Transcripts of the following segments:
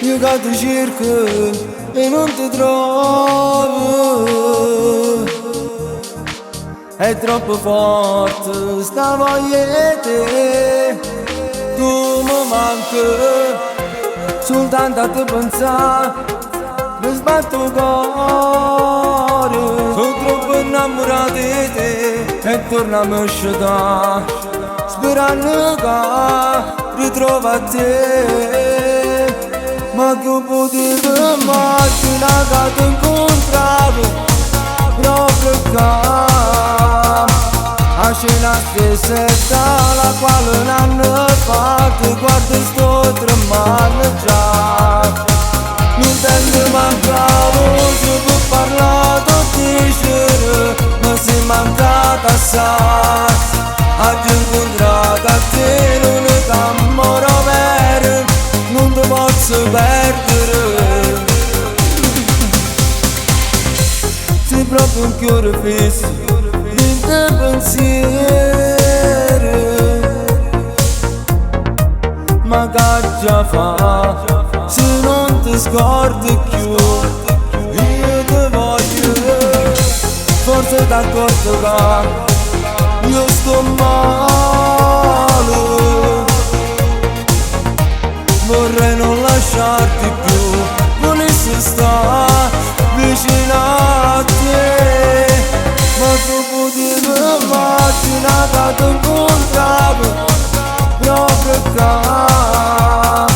io che ti cerco e non ti trovo. È troppo forte sta voglia di te, tu mi manchi, soltanto a te pensare, mi sbatto il cuore. Sono troppo innamorato di te e torniamo a sciatare, sperando che ritrova te. Ma che potevo immaginare che ti incontravo proprio qua, a scena stessa la quale un anno fa ti guardo e sto tremando già. Non intendo mancavo se può parlare o dicere, ma sei mancata assai. Oggi incontrato a te l'unico amore vero, non ti posso perdere. Sei proprio un cuore fisso di te pensieri, ma che già fa se non ti scordi più. Io ti voglio, forse ti accorgo che io sto male, vorrei non lasciarti più, volessi stare vicino a te. Ma tu potevi immaginare che ti incontravo proprio qua,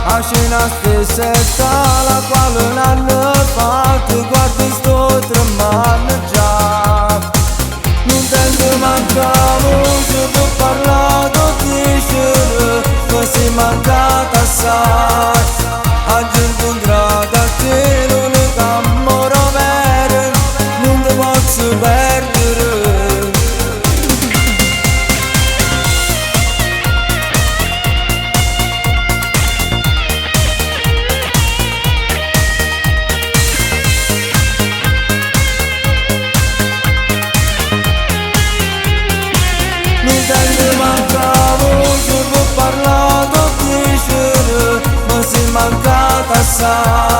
a scena stessa la quale un anno fa ti guardo e sto tremando già. Non intendo mancavo se può parlare o dicere, ma sei mancata assai. Oggi incontrato a te l'unico amore vero, non ti posso perdere. Non intendo mancavo se può parlare o dicere, ma sei mancata assai.